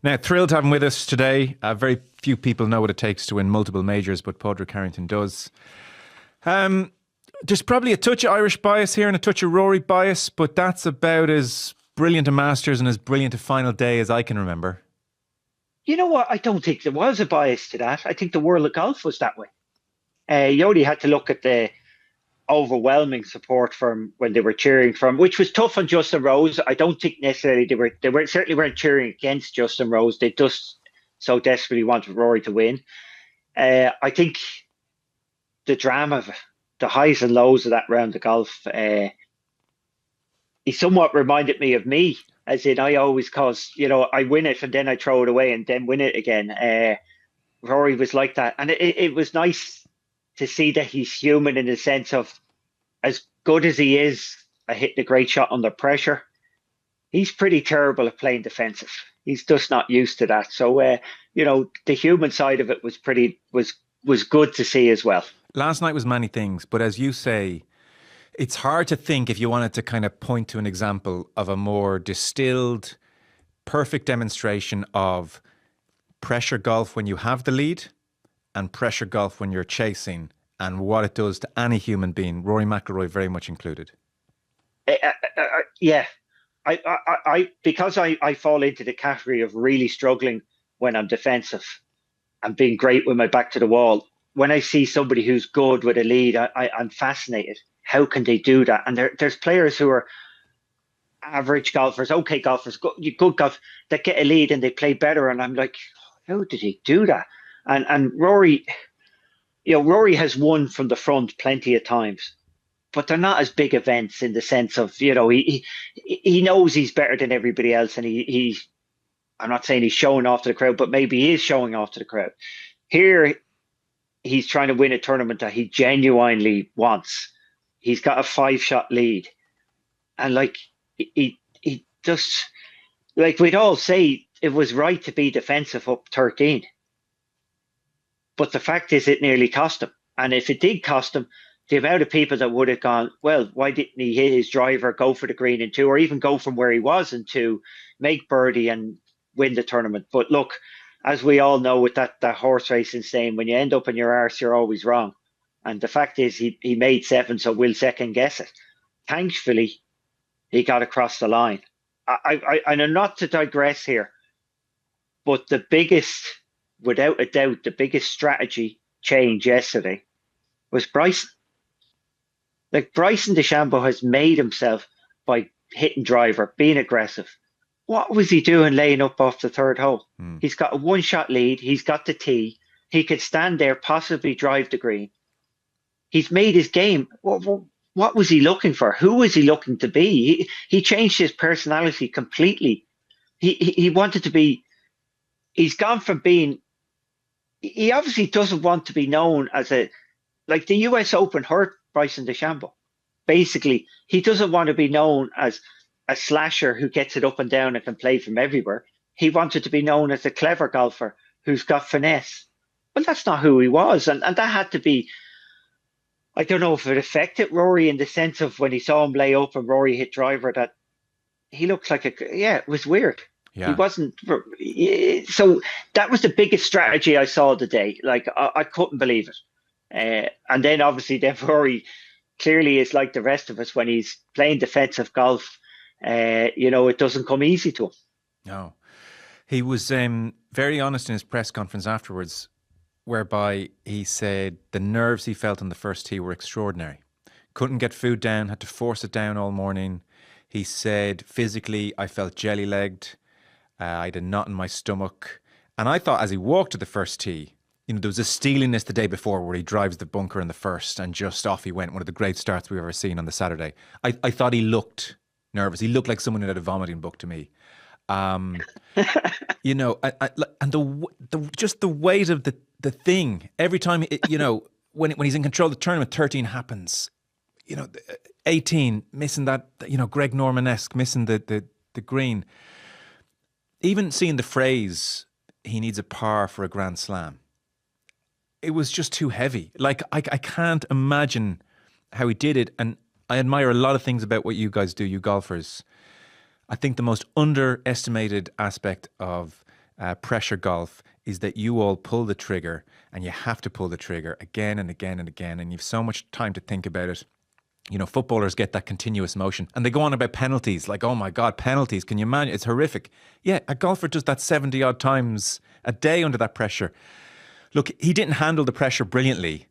Now, thrilled to have him with us today. Very few people know what it takes to win multiple majors, but Padraig Harrington does. There's probably a touch of Irish bias here and a touch of Rory bias, but that's about as brilliant a Masters and as brilliant a final day as I can remember. You know what? I don't think there was a bias to that. I think the world of golf was that way. You only had to look at the overwhelming support from when they were cheering from, which was tough on Justin Rose. I don't think necessarily they certainly weren't cheering against Justin Rose. They just so desperately wanted Rory to win. I think the drama, the highs and lows of that round of golf, he somewhat reminded me of me, as in I always cause, I win it and then I throw it away and then win it again. Rory was like that. And it was nice to see that he's human in the sense of, as good as he is at hitting a great shot under pressure, he's pretty terrible at playing defensive. He's just not used to that. So, the human side of it was good to see as well. Last night was many things, but as you say, it's hard to think, if you wanted to kind of point to an example of a more distilled, perfect demonstration of pressure golf when you have the lead and pressure golf when you're chasing, and what it does to any human being, Rory McIlroy very much included. Yeah. Because I fall into the category of really struggling when I'm defensive and being great with my back to the wall. When I see somebody who's good with a lead, I'm fascinated. How can they do that? And there's players who are average golfers, okay golfers, good golf, that get a lead and they play better. And I'm like, how did he do that? And Rory, Rory has won from the front plenty of times, but they're not as big events in the sense of, he knows he's better than everybody else. And I'm not saying he's showing off to the crowd, but maybe he is showing off to the crowd. Here, he's trying to win a tournament that he genuinely wants. He's got a 5-shot lead. And he just, we'd all say it was right to be defensive up 13. But the fact is, it nearly cost him. And if it did cost him, the amount of people that would have gone, well, why didn't he hit his driver, go for the green in 2, or even go from where he was in 2, make birdie and win the tournament? But look, as we all know with that horse racing saying, when you end up in your arse, you're always wrong. And the fact is, he made 7, so we'll second guess it. Thankfully, he got across the line. And not to digress here, but the biggest, without a doubt, the biggest strategy change yesterday was Bryson. Bryson DeChambeau has made himself by hitting driver, being aggressive. What was he doing laying up off the third hole? He's got a 1-shot lead. He's got the tee. He could stand there, possibly drive the green. He's made his game. What was he looking for? Who was he looking to be? He changed his personality completely. He wanted to be. He's gone from being. He obviously doesn't want to be known as the US Open hurt Bryson DeChambeau. Basically, he doesn't want to be known as a slasher who gets it up and down and can play from everywhere. He wanted to be known as a clever golfer who's got finesse. Well, that's not who he was. And that had to be, I don't know if it affected Rory in the sense of when he saw him lay up and Rory hit driver, that he looked like it was weird. Yeah. He wasn't. So that was the biggest strategy I saw today. I couldn't believe it. And then obviously Rory clearly is like the rest of us when he's playing defensive golf. It doesn't come easy to him. No. He was very honest in his press conference afterwards, whereby he said the nerves he felt on the first tee were extraordinary. Couldn't get food down, had to force it down all morning. He said, physically, I felt jelly-legged. I had a knot in my stomach. And I thought as he walked to the first tee, there was a steeliness the day before where he drives the bunker in the first and just off he went. One of the great starts we've ever seen on the Saturday. I thought he looked nervous. He looked like someone who had a vomiting book to me. And just the weight of the thing every time, when he's in control of the tournament, 13 happens, 18 missing that, Greg Norman-esque, missing the green, even seeing the phrase, he needs a par for a Grand Slam. It was just too heavy. I can't imagine how he did it. And I admire a lot of things about what you guys do, you golfers. I think the most underestimated aspect of pressure golf is that you all pull the trigger, and you have to pull the trigger again and again and again, and you've so much time to think about it. You know, footballers get that continuous motion, and they go on about penalties, like, oh my God, penalties, can you imagine? It's horrific. Yeah, a golfer does that 70 odd times a day under that pressure. Look, he didn't handle the pressure brilliantly,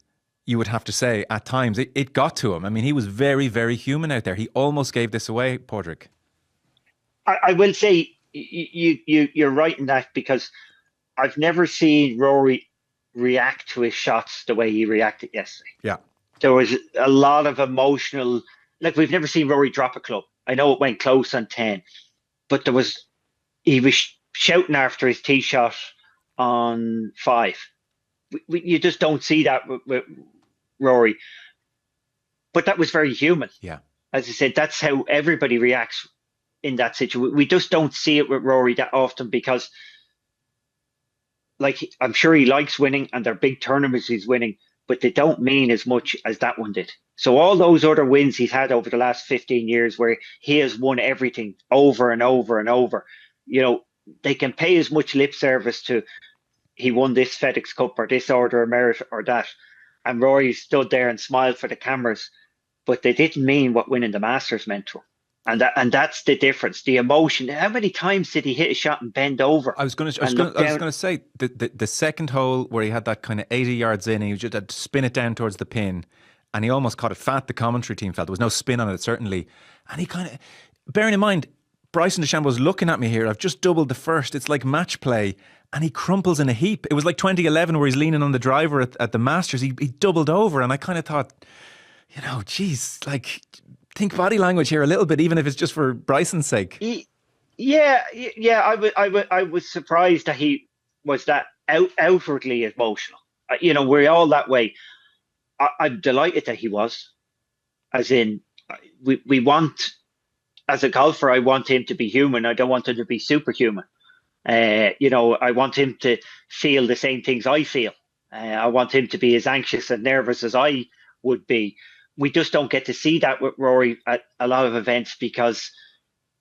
you would have to say, at times. It got to him. I mean, he was very, very human out there. He almost gave this away, Padraig. I will say you're right in that, because I've never seen Rory react to his shots the way he reacted yesterday. Yeah. There was a lot of emotional, like, we've never seen Rory drop a club. I know it went close on 10, but he was shouting after his tee shot on 5. You just don't see that with Rory. But that was very human. Yeah. As I said, that's how everybody reacts in that situation. We just don't see it with Rory that often, because, like, I'm sure he likes winning, and they're big tournaments he's winning, but they don't mean as much as that one did. So all those other wins he's had over the last 15 years, where he has won everything over and over and over, you know, they can pay as much lip service to, he won this FedEx Cup or this Order of Merit or that, and Rory stood there and smiled for the cameras, but they didn't mean what winning the Masters meant to him. And that's the difference, the emotion. How many times did he hit a shot and bend over? I was going to say the second hole where he had that kind of 80 yards in, and he just had to spin it down towards the pin, and he almost caught it fat. The commentary team felt there was no spin on it, certainly. And he kind of, bearing in mind, Bryson DeChambeau's looking at me here. I've just doubled the first. It's like match play, and he crumples in a heap. It was like 2011 where he's leaning on the driver at the Masters. He doubled over, and I kind of thought, you know, geez, like, think body language here a little bit, even if it's just for Bryson's sake. Yeah. I was surprised that he was that outwardly emotional. You know, we're all that way. I'm delighted that he was. As in, we want, as a golfer, I want him to be human. I don't want him to be superhuman. You know, I want him to feel the same things I feel. I want him to be as anxious and nervous as I would be. We just don't get to see that with Rory at a lot of events, because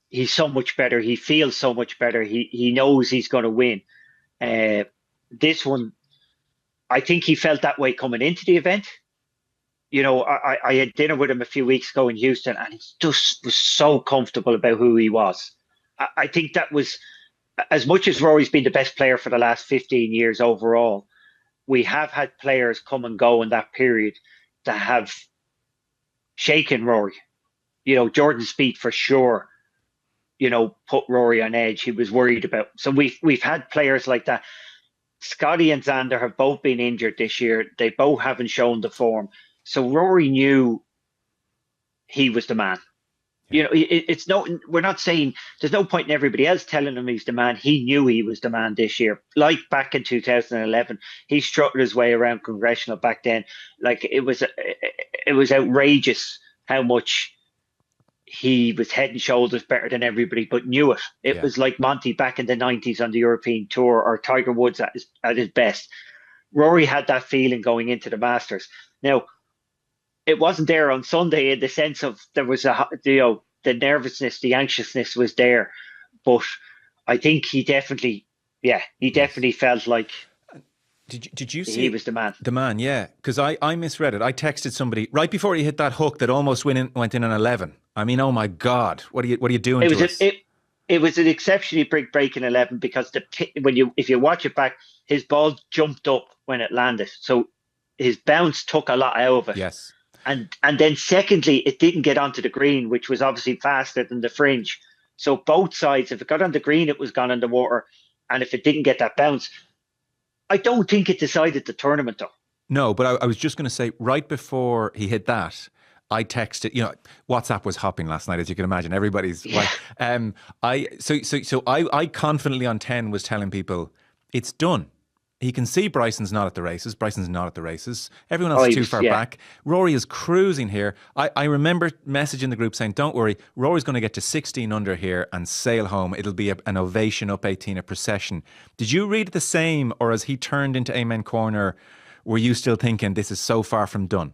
he's so much better. He feels so much better. He knows he's going to win. This one, I think he felt that way coming into the event. You know, I had dinner with him a few weeks ago in Houston, and he just was so comfortable about who he was. I think that was, as much as Rory's been the best player for the last 15 years overall, we have had players come and go in that period that have shaken Rory. You know, Jordan Spieth for sure, you know, put Rory on edge. He was worried about. So we've had players like that. Scotty and Xander have both been injured this year. They both haven't shown the form. So Rory knew he was the man. You know, it's no, we're not saying, there's no point in everybody else telling him he's the man. He knew he was the man this year. Like back in 2011, he strutted his way around Congressional back then. Like, it was outrageous how much he was head and shoulders better than everybody, but knew it. It was like Monty back in the 90s on the European Tour, or Tiger Woods at his best. Rory had that feeling going into the Masters. Now, it wasn't there on Sunday, in the sense of there was the nervousness, the anxiousness was there, but I think he definitely felt like Did you see he was the man? The man, yeah. Because I misread it. I texted somebody right before he hit that hook that almost went in on 11. I mean, oh my God, what are you doing? It was an exceptionally big break in 11, because if you watch it back, his ball jumped up when it landed, so his bounce took a lot out of it. Yes. And then secondly, it didn't get onto the green, which was obviously faster than the fringe. So both sides, if it got on the green, it was gone in the water. And if it didn't get that bounce, I don't think it decided the tournament, though. No, but I was just going to say, right before he hit that, I texted, you know, WhatsApp was hopping last night, as you can imagine. Everybody's like, I confidently on 10 was telling people, it's done. He can see Bryson's not at the races. Bryson's not at the races. Everyone else is too far back. Rory is cruising here. I remember messaging the group saying, don't worry, Rory's going to get to 16 under here and sail home. It'll be an ovation up 18, a procession. Did you read the same, or as he turned into Amen Corner, were you still thinking this is so far from done?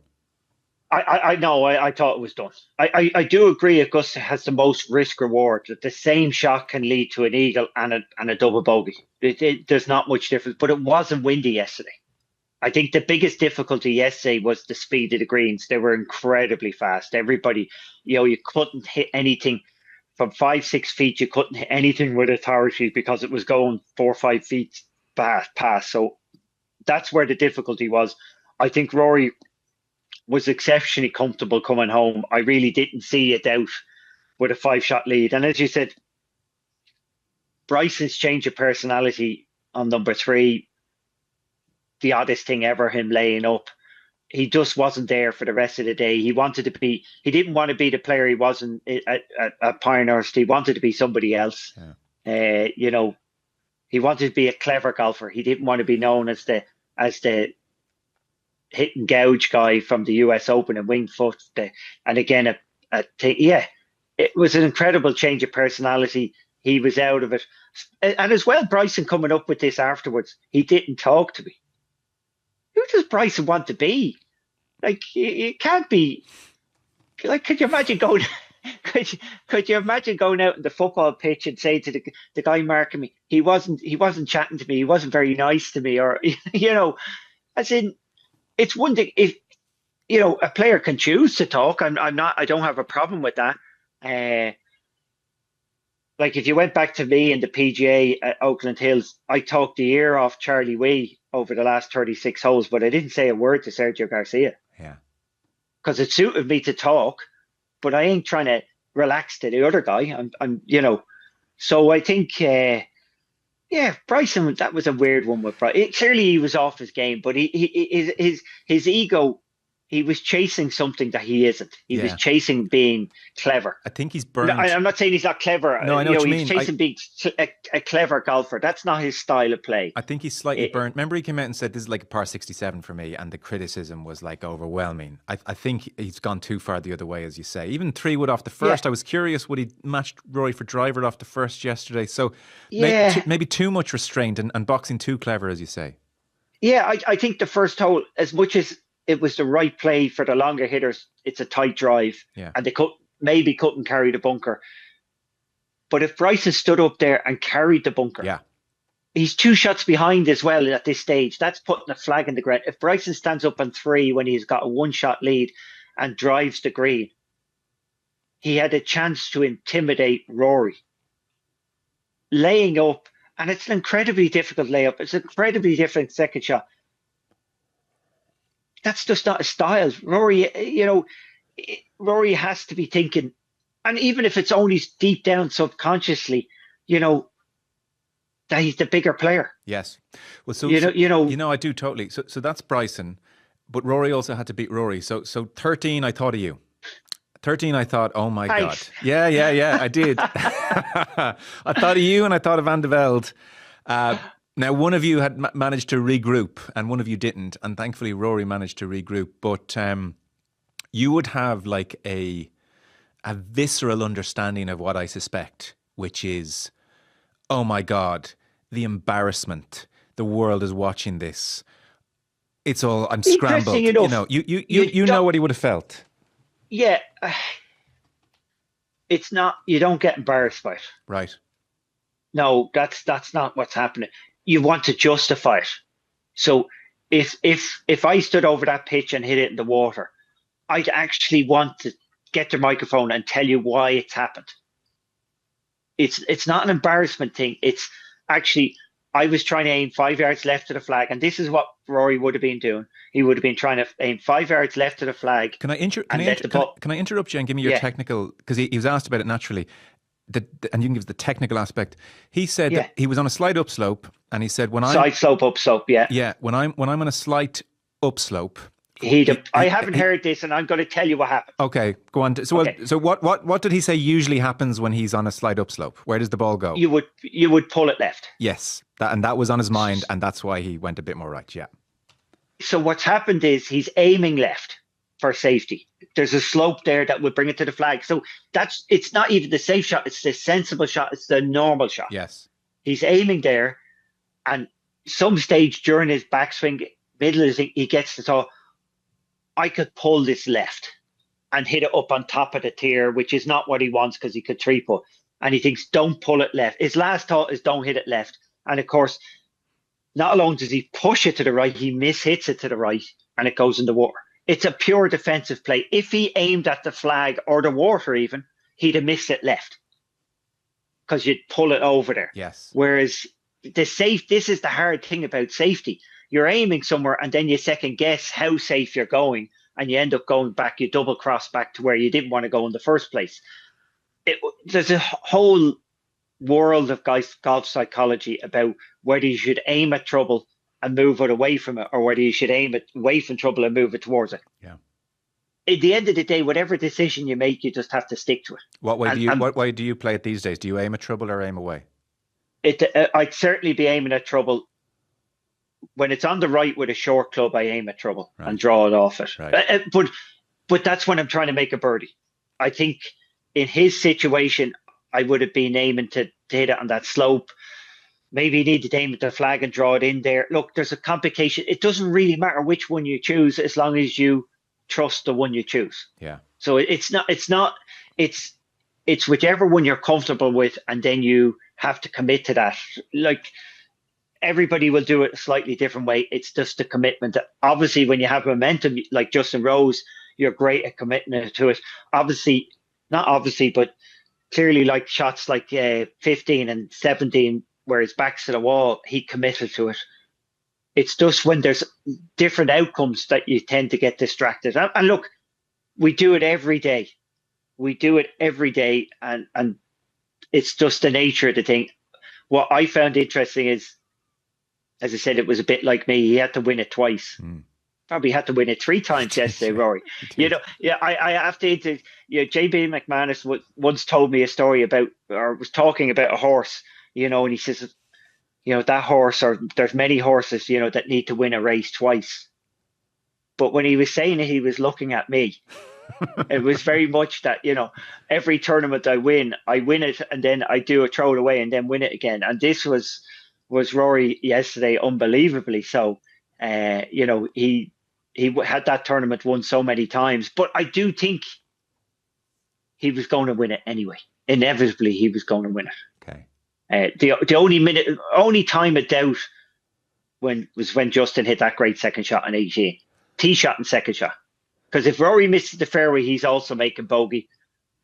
I know. I thought it was done. I do agree. Augusta has the most risk reward. That the same shot can lead to an eagle and a double bogey. There's not much difference, but it wasn't windy yesterday. I think the biggest difficulty yesterday was the speed of the greens. They were incredibly fast. Everybody, you couldn't hit anything from 5, 6 feet. You couldn't hit anything with authority because it was going 4 or 5 feet past. So that's where the difficulty was. I think Rory was exceptionally comfortable coming home. I really didn't see a doubt with a 5-shot lead. And as you said, Bryson's change of personality on number 3, the oddest thing ever, him laying up. He just wasn't there for the rest of the day. He didn't want to be the player he wasn't at Pinehurst. He wanted to be somebody else. Yeah. He wanted to be a clever golfer. He didn't want to be known as the hit and gouge guy from the US Open and Winged Foot. And again, it was an incredible change of personality. He was out of it. And as well, Bryson coming up with this afterwards, he didn't talk to me. Who does Bryson want to be? Like, you can't be. Like, could you imagine going? Could you imagine going out in the football pitch and saying to the guy marking me, he wasn't chatting to me, he wasn't very nice to me, or as in, it's one thing if a player can choose to talk. I don't have a problem with that. Like if you went back to me in the PGA at Oakland Hills, I talked the ear off Charlie Wee over the last 36 holes, but I didn't say a word to Sergio Garcia. Yeah. Because it suited me to talk, but I ain't trying to relax to the other guy. I'm So I think, Bryson, that was a weird one with Bryson. Clearly he was off his game, but his ego, he was chasing something that he isn't. He was chasing being clever. I think he's burned. I'm not saying he's not clever. No, I know what you mean. He's chasing being a clever golfer. That's not his style of play. I think he's slightly burnt. Remember, he came out and said, this is like a par 67 for me, and the criticism was like overwhelming. I think he's gone too far the other way, as you say. Even 3 wood off the first. I was curious, would he match Rory for driver off the first yesterday? So maybe too much restraint and boxing too clever, as you say. Yeah, I think the first hole, as much as it was the right play for the longer hitters, it's a tight drive, and they couldn't carry the bunker. But if Bryson stood up there and carried the bunker, he's 2 shots behind as well at this stage. That's putting a flag in the ground. If Bryson stands up on 3 when he's got a 1-shot lead and drives the green, he had a chance to intimidate Rory. Laying up, and it's an incredibly difficult layup. It's an incredibly difficult second shot. That's just not his style. Rory, Rory has to be thinking, and even if it's only deep down subconsciously, that he's the bigger player. Yes. Well, so I do totally. So that's Bryson, but Rory also had to beat Rory. So 13, I thought of you. 13, I thought, oh my God. Yeah, I did. I thought of you and I thought of Van de Velde. Now, one of you had managed to regroup and one of you didn't. And thankfully, Rory managed to regroup. But you would have like a visceral understanding of what I suspect, which is, oh my God, the embarrassment. The world is watching this. It's all, I'm scrambled. Enough, you know what he would have felt. Yeah. It's not, you don't get embarrassed by it. Right. No, that's not what's happening. You want to justify it. So if I stood over that pitch and hit it in the water, I'd actually want to get the microphone and tell you why it's happened. It's not an embarrassment thing. It's actually, I was trying to aim 5 yards left of the flag, and this is what Rory would have been doing. He would have been trying to aim 5 yards left of the flag. Can I interrupt you and give me your technical, because he was asked about it naturally. And you can give the technical aspect. He said that he was on a slight upslope, and he said side slope, upslope, when I'm on a slight upslope. I haven't heard this, and I'm going to tell you what happened. Okay, go on. So what did he say usually happens when he's on a slight upslope? Where does the ball go? You would pull it left. Yes, that was on his mind, and that's why he went a bit more right. Yeah. So what's happened is he's aiming left for safety. There's a slope there that would bring it to the flag. So it's not even the safe shot. It's the sensible shot. It's the normal shot. Yes. He's aiming there, and some stage during his backswing, middle, he gets the thought, I could pull this left and hit it up on top of the tier, which is not what he wants because he could three putt. And he thinks, don't pull it left. His last thought is don't hit it left. And of course, not alone does he push it to the right, he mishits it to the right and it goes in the water. It's a pure defensive play. If he aimed at the flag or the water even, he'd have missed it left because you'd pull it over there. Yes. Whereas this is the hard thing about safety. You're aiming somewhere and then you second guess how safe you're going and you end up going back, you double cross back to where you didn't want to go in the first place. There's a whole world of golf psychology about whether you should aim at trouble and move it away from it, or whether you should aim it away from trouble and move it towards it. Yeah. At the end of the day, whatever decision you make, you just have to stick to it. What way do you play it these days? Do you aim at trouble or aim away? I'd certainly be aiming at trouble. When it's on the right with a short club, I aim at trouble and draw it off it. Right. But that's when I'm trying to make a birdie. I think in his situation, I would have been aiming to hit it on that slope. Maybe you need to aim at the flag and draw it in there. Look, there's a complication. It doesn't really matter which one you choose as long as you trust the one you choose. Yeah. So it's whichever one you're comfortable with, and then you have to commit to that. Like, everybody will do it a slightly different way. It's just a commitment. Obviously, when you have momentum, like Justin Rose, you're great at committing to it. But clearly, like shots like 15 and 17, where his back's to the wall, he committed to it. It's just when there's different outcomes that you tend to get distracted. And look, we do it every day. And it's just the nature of the thing. What I found interesting is, as I said, it was a bit like me. He had to win it twice. Probably had to win it 3 times yesterday, Rory. I have to. JB McManus once told me a story about, or was talking about a horse, and he says, that horse, or there's many horses, that need to win a race twice. But when he was saying it, he was looking at me. It was very much that, every tournament I win it, and then I do a throw it away and then win it again. And this was Rory yesterday, unbelievably so. He had that tournament won so many times, but I do think he was going to win it anyway. Inevitably, he was going to win it. Okay. The only time of doubt was when Justin hit that great second shot on 18, tee shot and second shot. Because if Rory misses the fairway, he's also making bogey,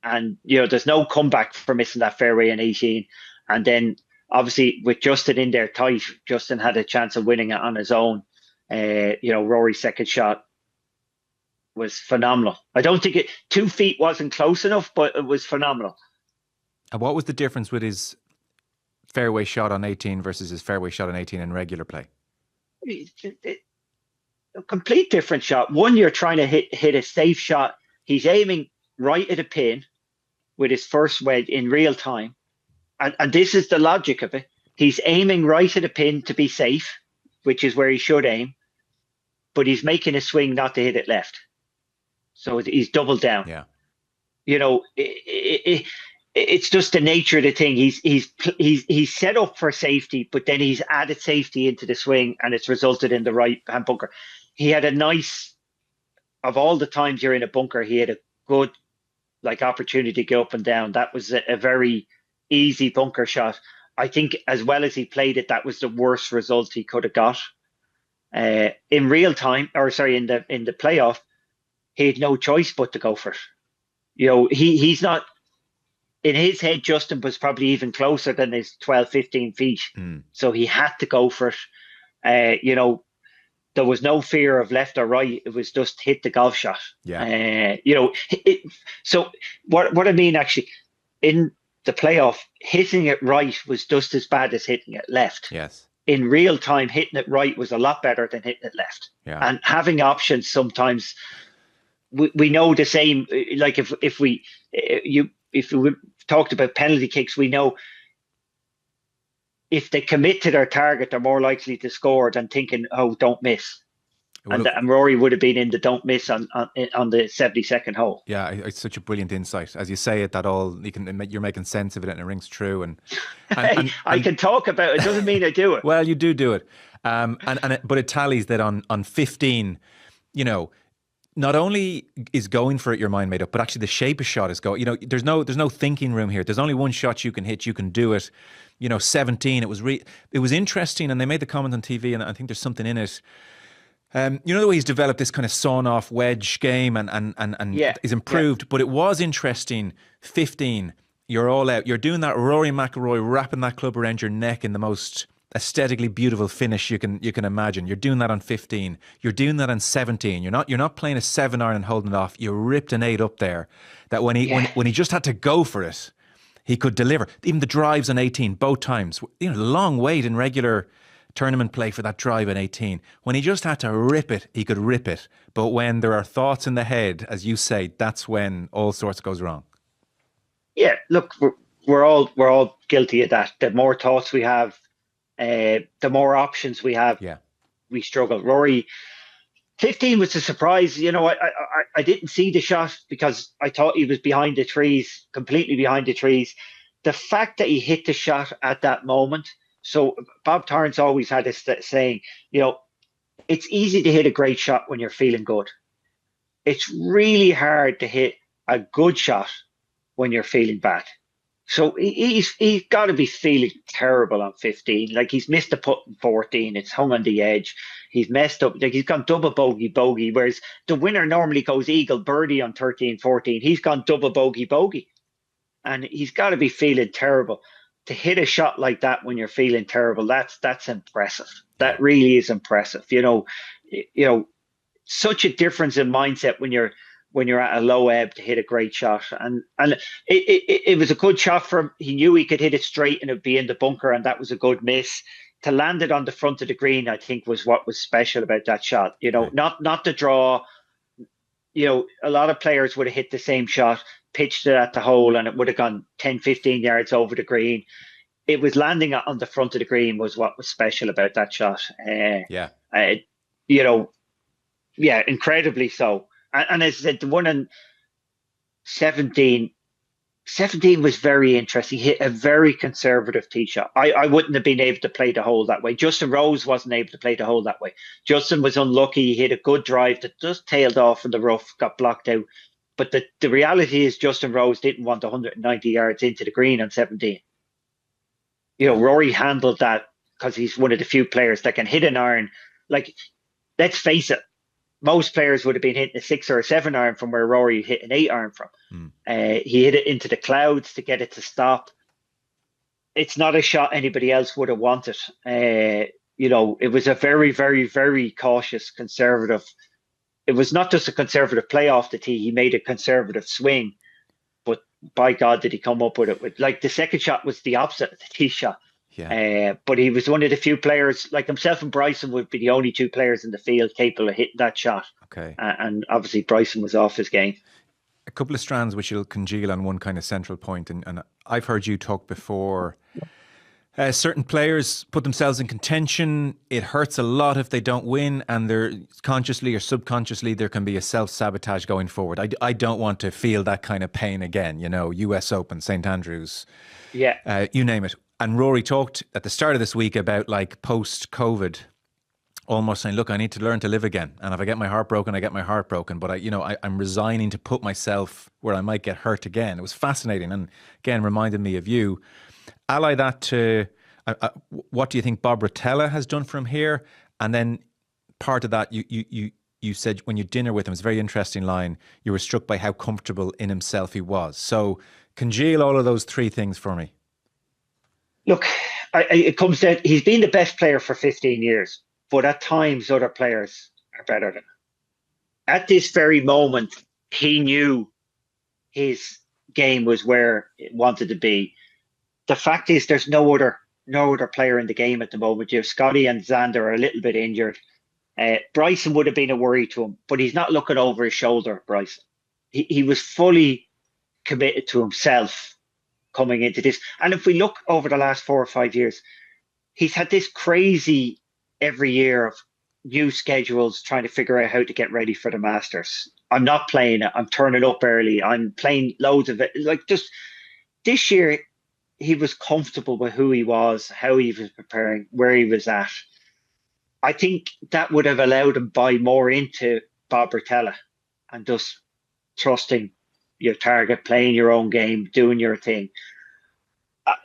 and there's no comeback for missing that fairway in 18. And then obviously with Justin in there tight, Justin had a chance of winning it on his own. Rory's second shot was phenomenal. I don't think 2 feet wasn't close enough, but it was phenomenal. And what was the difference with his fairway shot on 18 versus his fairway shot on 18 in regular play? A complete different shot. One, you're trying to hit a safe shot. He's aiming right at a pin with his first wedge in real time. And this is the logic of it. He's aiming right at a pin to be safe, which is where he should aim. But he's making a swing not to hit it left. So he's doubled down. Yeah. It's just the nature of the thing. He's set up for safety, but then he's added safety into the swing, and it's resulted in the right hand bunker. He had of all the times you're in a bunker, he had a good opportunity to go up and down. That was a very easy bunker shot. I think as well as he played it, that was the worst result he could have got. In real time, in the playoff, he had no choice but to go for it. He's not. In his head, Justin was probably even closer than his 12, 15 feet. So he had to go for it. There was no fear of left or right. It was just hit the golf shot. Yeah. So what I mean, actually, in the playoff, hitting it right was just as bad as hitting it left. Yes. In real time, hitting it right was a lot better than hitting it left. Yeah. And having options sometimes, we know the same. Like if we talked about penalty kicks, we know if they commit to their target, they're more likely to score than thinking, "Oh, don't miss." And Rory would have been in the don't miss on the 72nd hole. Yeah, it's such a brilliant insight. As you say it, you're making sense of it and it rings true. And I can talk about it. Doesn't mean I do it. Well, you do it. But it tallies that on 15, not only is going for it your mind made up, but actually the shape of shot is going. There's no thinking room here. There's only one shot you can hit. You can do it. 17. It was interesting, and they made the comment on TV, and I think there's something in it. The way he's developed this kind of sawn-off wedge game and Yeah, is improved, but it was interesting. 15, you're all out. You're doing that Rory McIlroy, wrapping that club around your neck in the most aesthetically beautiful finish you can imagine. You're doing that on 15. You're doing that on 17. You're not playing a 7-iron and holding it off. You ripped an 8 up there. That when he just had to go for it, he could deliver. Even the drives on 18, both times. Long wait in regular tournament play for that drive on 18. When he just had to rip it, he could rip it. But when there are thoughts in the head, as you say, that's when all sorts goes wrong. Yeah, look, we're all guilty of that. The more thoughts we have, the more options we have, we struggle. Rory, 15 was a surprise. I didn't see the shot because I thought he was behind the trees, completely behind the trees. The fact that he hit the shot at that moment. So Bob Torrance always had this saying, it's easy to hit a great shot when you're feeling good. It's really hard to hit a good shot when you're feeling bad. So he's got to be feeling terrible on 15. Like, he's missed a putt in 14. It's hung on the edge. He's messed up. Like, he's gone double bogey, whereas the winner normally goes eagle birdie on 13, 14. He's gone double bogey. And he's got to be feeling terrible. To hit a shot like that when you're feeling terrible, that's impressive. That really is impressive. Such a difference in mindset when you're at a low ebb to hit a great shot. And it was a good shot for him. He knew he could hit it straight and it'd be in the bunker, and that was a good miss. To land it on the front of the green, I think, was what was special about that shot. Not the draw. A lot of players would have hit the same shot, pitched it at the hole, and it would have gone 10, 15 yards over the green. It was landing on the front of the green was what was special about that shot. Incredibly so. And as I said, the one in 17 was very interesting. He hit a very conservative tee shot. I wouldn't have been able to play the hole that way. Justin Rose wasn't able to play the hole that way. Justin was unlucky. He hit a good drive that just tailed off in the rough, got blocked out. But the reality is Justin Rose didn't want 190 yards into the green on 17. Rory handled that because he's one of the few players that can hit an iron. Like, let's face it, most players would have been hitting a 6 or a 7 iron from where Rory hit an 8 iron from. He hit it into the clouds to get it to stop. It's not a shot anybody else would have wanted. It was a very, very, very cautious, conservative. It was not just a conservative play off the tee. He made a conservative swing. But by God, did he come up with it. Like, the second shot was the opposite of the tee shot. Yeah. But he was one of the few players, like himself and Bryson would be the only two players in the field capable of hitting that shot. Okay. And obviously Bryson was off his game. A couple of strands which you'll congeal on one kind of central point. And I've heard you talk before. Certain players put themselves in contention. It hurts a lot if they don't win, and they're consciously or subconsciously there can be a self-sabotage going forward. I don't want to feel that kind of pain again. US Open, St. Andrews, you name it. And Rory talked at the start of this week about, like, post-COVID, almost saying, look, I need to learn to live again. And if I get my heart broken, I get my heart broken. But I'm resigning to put myself where I might get hurt again. It was fascinating, and again reminded me of you. Ally that to what do you think Bob Rotella has done for him here? And then part of that, you said when you dinner with him, it's a very interesting line, you were struck by how comfortable in himself he was. So congeal all of those three things for me. Look, it comes down, he's been the best player for 15 years, but at times other players are better than him. At this very moment, he knew his game was where it wanted to be. The fact is, there's no other player in the game at the moment. You have Scotty and Xander are a little bit injured. Bryson would have been a worry to him, but he's not looking over his shoulder, Bryson. He was fully committed to himself coming into this. And if we look over the last 4 or 5 years, he's had this crazy every year of new schedules, trying to figure out how to get ready for the Masters. I'm not playing it. I'm turning up early. I'm playing loads of it. Like, just this year, he was comfortable with who he was, how he was preparing, where he was at. I think that would have allowed him to buy more into Bob Rotella. and just trusting your target, playing your own game, doing your thing.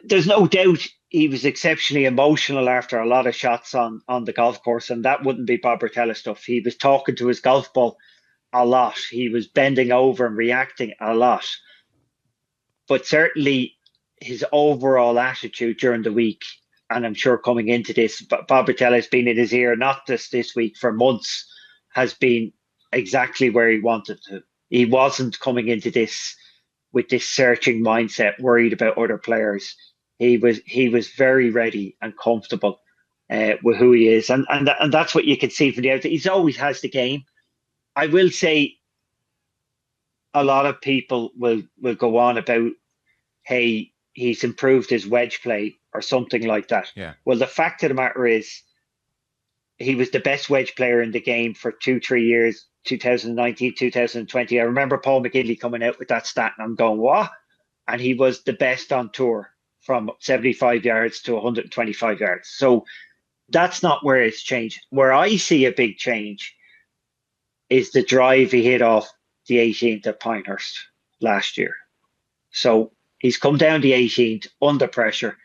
There's no doubt he was exceptionally emotional after a lot of shots on the golf course, and that wouldn't be Bob Rotella stuff. He was talking to his golf ball a lot. He was bending over and reacting a lot. But certainly his overall attitude during the week, and I'm sure coming into this, Bob Rotella has been in his ear, not just this week, for months, has been exactly where he wanted to. He wasn't coming into this with this searching mindset, worried about other players. He was very ready and comfortable with who he is, and that's what you can see from the outside. He's always has the game. I will say, a lot of people will go on about, hey, he's improved his wedge play or something like that. Yeah. Well, the fact of the matter is, he was the best wedge player in the game for 2-3 years. 2019, 2020. I remember Paul McGinley coming out with that stat, and I'm going, what? And he was the best on tour from 75 yards to 125 yards. So that's not where it's changed. Where I see a big change is the drive he hit off the 18th at Pinehurst last year. So he's come down the 18th under pressure.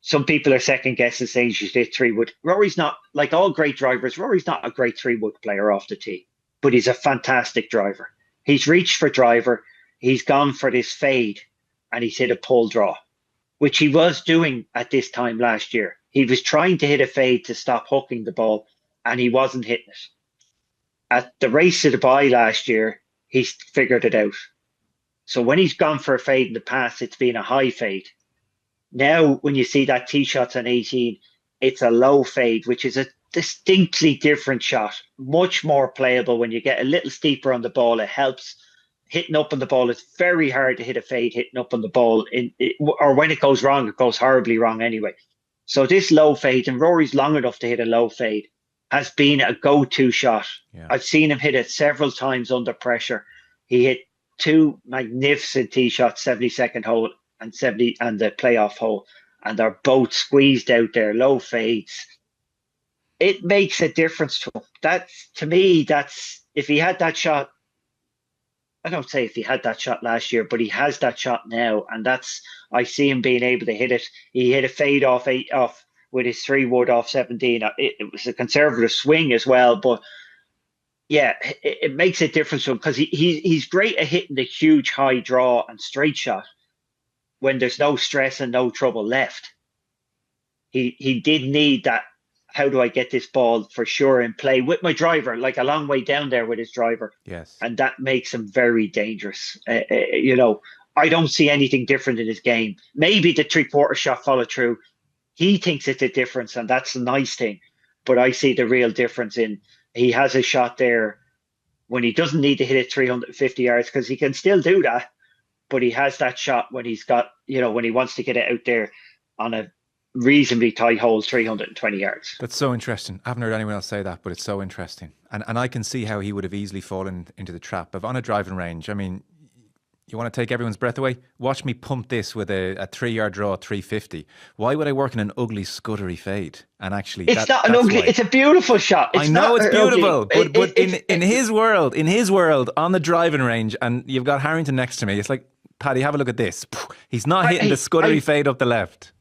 Some people are second guessing, saying she hit 3-wood. Rory's not, like all great drivers, Rory's not a great 3-wood player off the tee, but he's a fantastic driver. He's reached for driver, he's gone for this fade, and he's hit a pull draw, which he was doing at this time last year. He was trying to hit a fade to stop hooking the ball, and he wasn't hitting it. At the race to Dubai last year, he's figured it out. So when he's gone for a fade in the past, it's been a high fade. Now, when you see that tee shots on 18, it's a low fade, which is a distinctly different shot, much more playable. When you get a little steeper on the ball, it helps hitting up on the ball. It's very hard to hit a fade hitting up on the ball, or when it goes wrong, it goes horribly wrong anyway. So this low fade, and Rory's long enough to hit a low fade, has been a go-to shot. Yeah. I've seen him hit it several times under pressure. He hit 2 magnificent tee shots, 72nd hole and the playoff hole, and they're both squeezed out there, low fades. It makes a difference to him. To me, if he had that shot, I don't say if he had that shot last year, but he has that shot now, and I see him being able to hit it. He hit a fade off with his 3-wood off 17. It was a conservative swing as well, but yeah, it makes a difference to him, because he's great at hitting the huge high draw and straight shot when there's no stress and no trouble left. He did need that, how do I get this ball for sure in play with my driver, like a long way down there with his driver. Yes. And that makes him very dangerous. I don't see anything different in his game. Maybe the 3/4 shot follow through. He thinks it's a difference, and that's a nice thing. But I see the real difference in, he has a shot there when he doesn't need to hit it 350 yards, because he can still do that. But he has that shot when he's got, when he wants to get it out there on a reasonably tight hole, 320 yards. That's so interesting. I haven't heard anyone else say that, but it's so interesting. And I can see how he would have easily fallen into the trap of, on a driving range. I mean, you want to take everyone's breath away? Watch me pump this with a 3-yard draw, 350. Why would I work in an ugly, scuddery fade? And actually, it's not an ugly. It's a beautiful shot. I know it's beautiful, but in his world, on the driving range, and you've got Harrington next to me, it's like, Paddy, have a look at this. He's not hitting the scuddery fade up the left.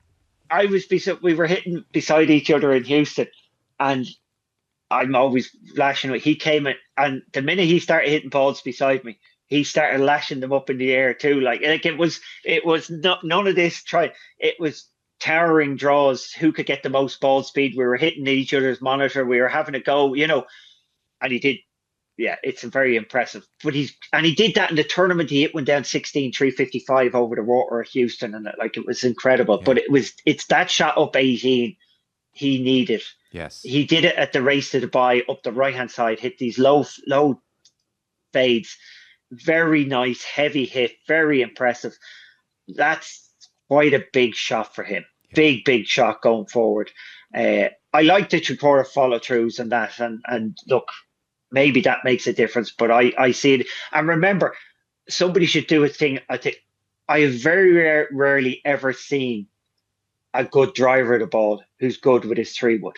We were hitting beside each other in Houston, and I'm always lashing. He came in, and the minute he started hitting balls beside me, he started lashing them up in the air too. Like it was not, none of this it was towering draws. Who could get the most ball speed? We were hitting each other's monitor. We were having a go, and he did. Yeah, it's very impressive. But he did that in the tournament. He hit one down 16, 355 over the water at Houston, and it was incredible. Yeah. But it's that shot up 18 he needed. Yes. He did it at the race to Dubai up the right-hand side, hit these low fades. Very nice, heavy hit, very impressive. That's quite a big shot for him. Yeah. Big shot going forward. I like the 3/4 follow-throughs and that, and look, maybe that makes a difference, but I see it. And remember, somebody should do a thing. I think I have very rarely ever seen a good driver of the ball who's good with his 3-wood.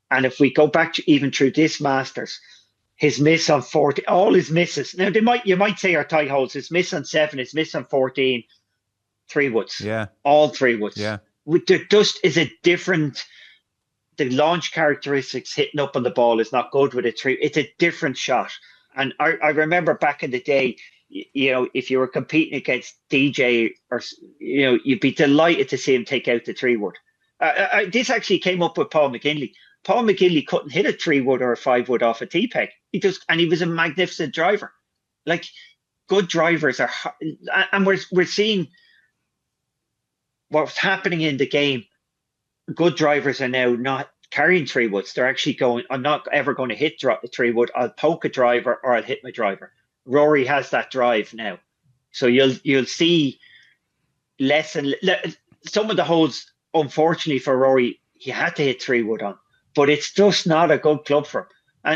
And if we go back to even through this Masters, his miss on 40, all his misses. Now you might say are tight holes. His miss on 7, his miss on 14, 3 woods. Yeah. All 3 woods. Yeah. There just is a different, the launch characteristics hitting up on the ball is not good with a 3. It's a different shot. And I remember back in the day, if you were competing against DJ, or you'd be delighted to see him take out the 3 wood. This actually came up with Paul McGinley. Paul McGinley couldn't hit a 3 wood or a 5 wood off a tee peg. And he was a magnificent driver. Like, good drivers are, and we're seeing what's happening in the game. Good drivers are now not carrying 3 woods. They're actually going, I'm not ever going to hit the 3 wood. I'll poke a driver or I'll hit my driver. Rory has that drive now. So you'll see less and some of the holes, unfortunately for Rory, he had to hit 3 wood on. But it's just not a good club for him.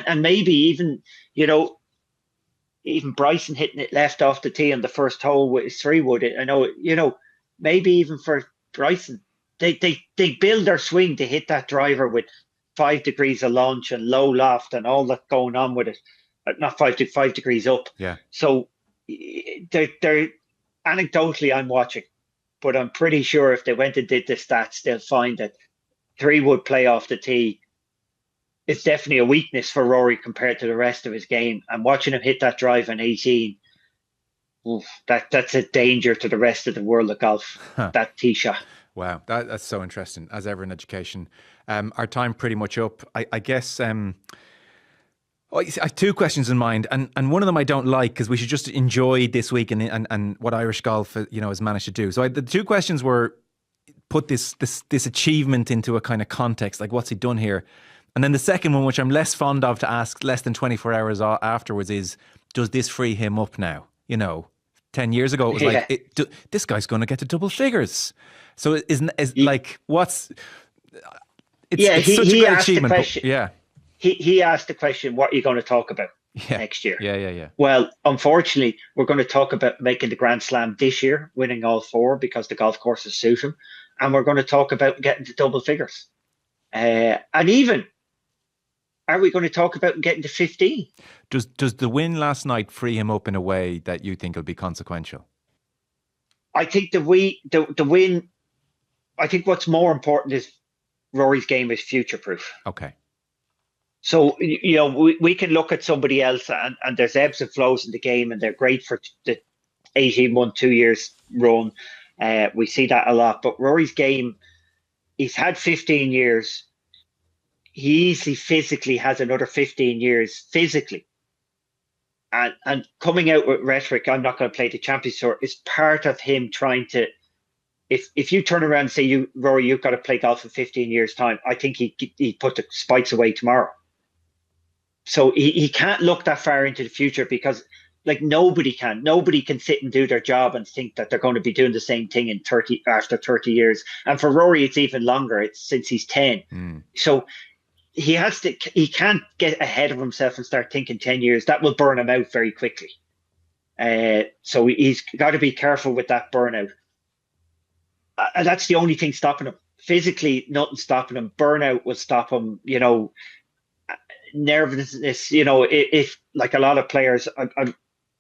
And maybe even, even Bryson hitting it left off the tee on the first hole with his 3 wood. I know, maybe even for Bryson, they build their swing to hit that driver with 5 degrees of launch and low loft and all that going on with it. Not 5 degrees up. Yeah. So they're anecdotally, I'm watching, but I'm pretty sure if they went and did the stats, they'll find that 3 wood play off the tee, it's definitely a weakness for Rory compared to the rest of his game. And watching him hit that drive on 18, that's a danger to the rest of the world of golf, that tee shot. Wow, that's so interesting, as ever in education. Our time pretty much up. I guess I have 2 questions in mind, and one of them I don't like, because we should just enjoy this week and what Irish golf has managed to do. So the 2 questions were, put this achievement into a kind of context, like what's he done here? And then the second one, which I'm less fond of to ask less than 24 hours afterwards, is, does this free him up now? 10 years ago, it was like, this guy's going to get to double figures. So like, what's... It's such a great achievement. He asked the question, what are you going to talk about next year? Yeah. Well, unfortunately, we're going to talk about making the Grand Slam this year, winning all 4 because the golf courses suit him. And we're going to talk about getting to double figures. And even, are we going to talk about getting to 15? Does the win last night free him up in a way that you think will be consequential? I think the win, I think what's more important is Rory's game is future-proof. Okay. So, we can look at somebody else and there's ebbs and flows in the game, and they're great for the 18-month, 2 years run. We see that a lot. But Rory's game, he's had 15 years. He easily physically has another 15 years physically. And coming out with rhetoric, I'm not going to play the Champions Tour, is part of him trying to, if you turn around and say, Rory, you've got to play golf in 15 years' time, I think he'd put the spikes away tomorrow. So he can't look that far into the future, because like nobody can sit and do their job and think that they're going to be doing the same thing after 30 years. And for Rory, it's even longer. It's since he's 10. So he can't get ahead of himself and start thinking 10 years. That will burn him out very quickly. So he's got to be careful with that burnout. And that's the only thing stopping him. Physically, nothing stopping him. Burnout will stop him, nervousness, if like a lot of players,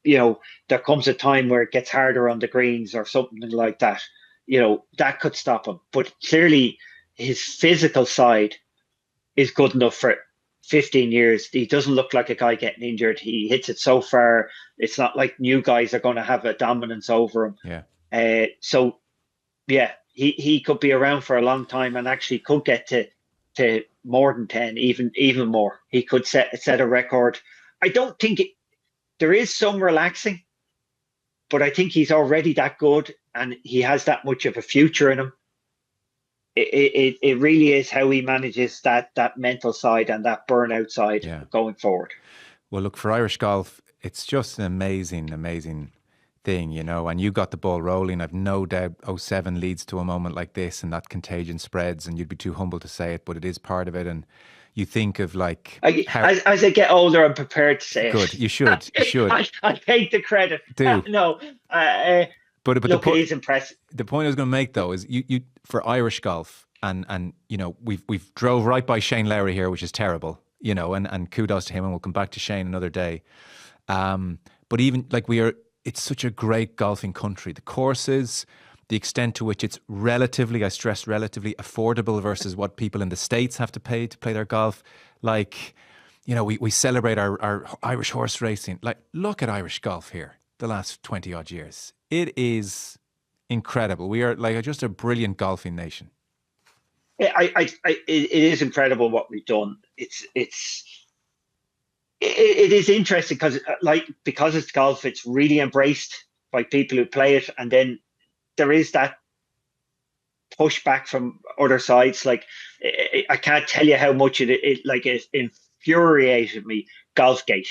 there comes a time where it gets harder on the greens or something like that, that could stop him. But clearly his physical side is good enough for 15 years. He doesn't look like a guy getting injured. He hits it so far. It's not like new guys are going to have a dominance over him. Yeah. So yeah, he could be around for a long time and actually could get to more than 10, even more. He could set a record. I don't think there is some relaxing, but I think he's already that good and he has that much of a future in him. It really is how he manages that mental side and that burnout side going forward. Well, look, for Irish golf, it's just an amazing thing, and you got the ball rolling. I've no doubt 07 leads to a moment like this, and that contagion spreads, and you'd be too humble to say it, but it is part of it. And you think of like... as I get older, I'm prepared to say Good, it. you should. I take the credit. Do. No, but look, it is impressive. The point I was going to make, though, is you for Irish golf, and we've drove right by Shane Lowry here, which is terrible. and kudos to him, and we'll come back to Shane another day. But even like it's such a great golfing country. The courses, the extent to which it's relatively, I stress relatively, affordable versus what people in the States have to pay to play their golf. Like, we celebrate our Irish horse racing. Like, look at Irish golf here the last 20 odd years. It is incredible. We are like just a brilliant golfing nation. Yeah, it is incredible what we've done. It is interesting because it's golf, it's really embraced by people who play it, and then there is that pushback from other sides. Like, I can't tell you how much it infuriated me. Golfgate.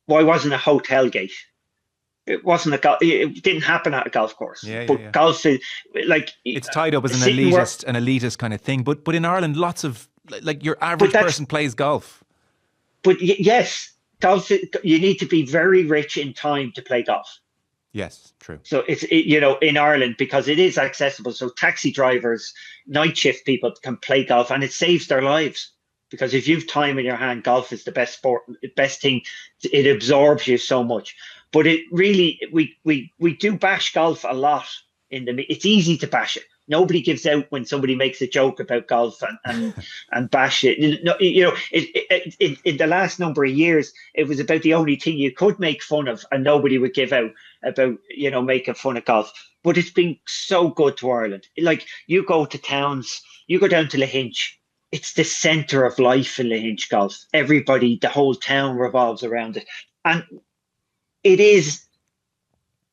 Why wasn't a hotel gate? It wasn't it didn't happen at a golf course. But golf is like, it's tied up as an elitist kind of thing. But in Ireland, lots of like your average person plays golf. But yes, golf. You need to be very rich in time to play golf. Yes, true. So in Ireland, because it is accessible. So taxi drivers, night shift people can play golf, and it saves their lives. Because if you've time in your hand, golf is the best sport, best thing. It absorbs you so much. But it really, we do bash golf a lot it's easy to bash it. Nobody gives out when somebody makes a joke about golf and bash it. In the last number of years, it was about the only thing you could make fun of, and nobody would give out about, making fun of golf. But it's been so good to Ireland. Like, you go to towns, you go down to Lahinch, it's the centre of life in Lahinch golf. Everybody, the whole town revolves around it. And it is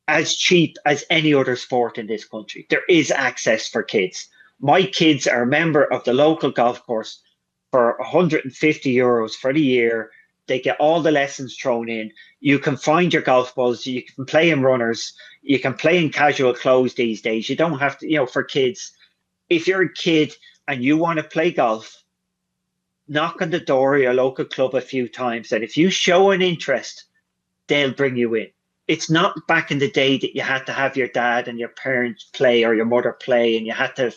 as cheap as any other sport in this country. There is access for kids. My kids are a member of the local golf course for €150 for the year. They get all the lessons thrown in. You can find your golf balls. You can play in runners. You can play in casual clothes these days. You don't have to, for kids. If you're a kid and you want to play golf, knock on the door of your local club a few times. And if you show an interest, they'll bring you in. It's not back in the day that you had to have your dad and your parents play or your mother play, and you had to.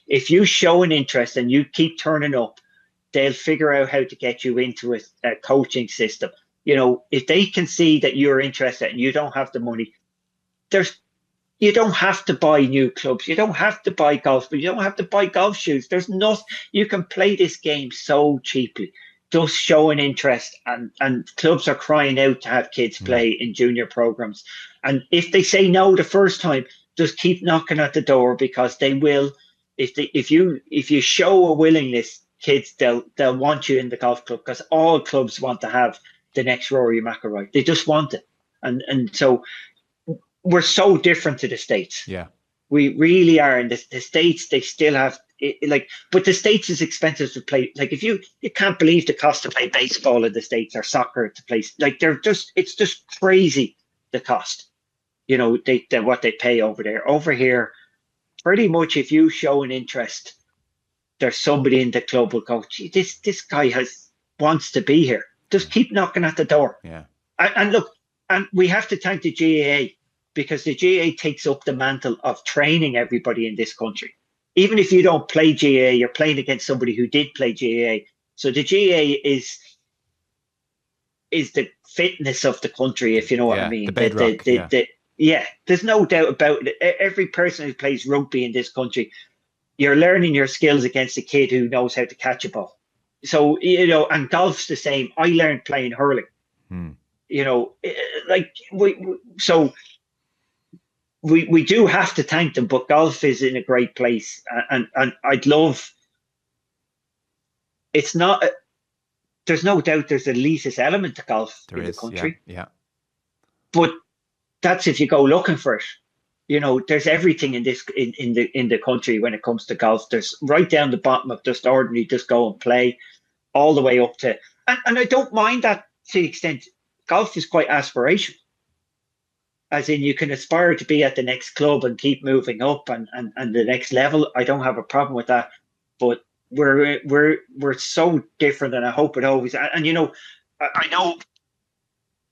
If you show an interest and you keep turning up, they'll figure out how to get you into a coaching system. If they can see that you're interested and you don't have the money, you don't have to buy new clubs. You don't have to buy golf, but you don't have to buy golf shoes. You can play this game so cheaply. Just show an interest, and clubs are crying out to have kids play in junior programs. And if they say no the first time, just keep knocking at the door, because they will. If you show a willingness, kids, they'll want you in the golf club, because all clubs want to have the next Rory McIlroy. They just want it, and so we're so different to the States. Yeah, we really are. In the States, they still have. But the States is expensive to play. Like, if you can't believe the cost to play baseball in the States, or soccer to play. Like, it's just crazy, the cost. What they pay over there. Over here, pretty much, if you show an interest, there's somebody in the club will go, gee, this guy wants to be here. Just keep knocking at the door. Yeah. And look, and we have to thank the GAA, because the GAA takes up the mantle of training everybody in this country. Even if you don't play GAA, you're playing against somebody who did play GAA. So the GAA is the fitness of the country, if you know what I mean. The bedrock, there's no doubt about it. Every person who plays rugby in this country, you're learning your skills against a kid who knows how to catch a ball. So, and golf's the same. I learned playing hurling. We do have to thank them, but golf is in a great place, and I'd love. It's not. There's no doubt there's an elitist element to golf in the country. Yeah. But that's if you go looking for it. There's everything in this in the country when it comes to golf. There's right down the bottom of just ordinary, just go and play, all the way up to, and I don't mind that to the extent. Golf is quite aspirational. As in, you can aspire to be at the next club and keep moving up and the next level. I don't have a problem with that, but we're so different, and I hope it always. And I know,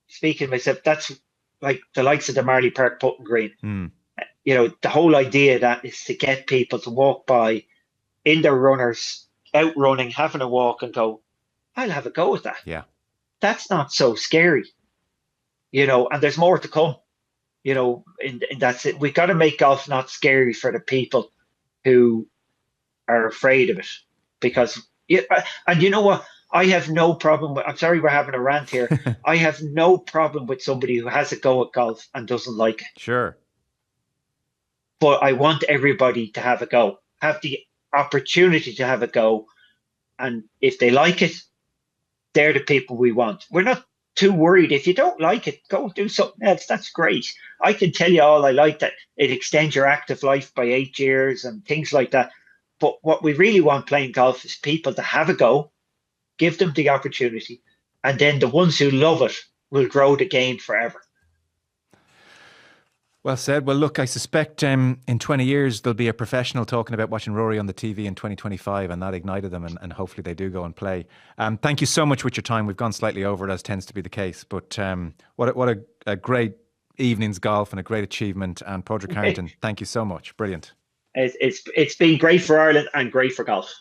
speaking of myself, that's like the likes of the Marley Park putting green. The whole idea that is to get people to walk by in their runners out running, having a walk, and go, I'll have a go at that. Yeah. That's not so scary, and there's more to come, and that's it. We got to make golf not scary for the people who are afraid of it. Because, and you know what? I have no problem with, I'm sorry we're having a rant here. I have no problem with somebody who has a go at golf and doesn't like it. Sure. But I want everybody to have a go, have the opportunity to have a go. And if they like it, they're the people we want. We're not too worried. If you don't like it, go do something else. That's great. I can tell you all I like that it extends your active life by 8 years and things like that. But what we really want playing golf is people to have a go, give them the opportunity, and then the ones who love it will grow the game forever. Well said. Well, look, I suspect in 20 years there'll be a professional talking about watching Rory on the TV in 2025, and that ignited them, and hopefully they do go and play. Thank you so much with your time. We've gone slightly over, as tends to be the case, but what a great evening's golf and a great achievement. And Padraig Harrington, thank you so much. Brilliant. It's been great for Ireland and great for golf.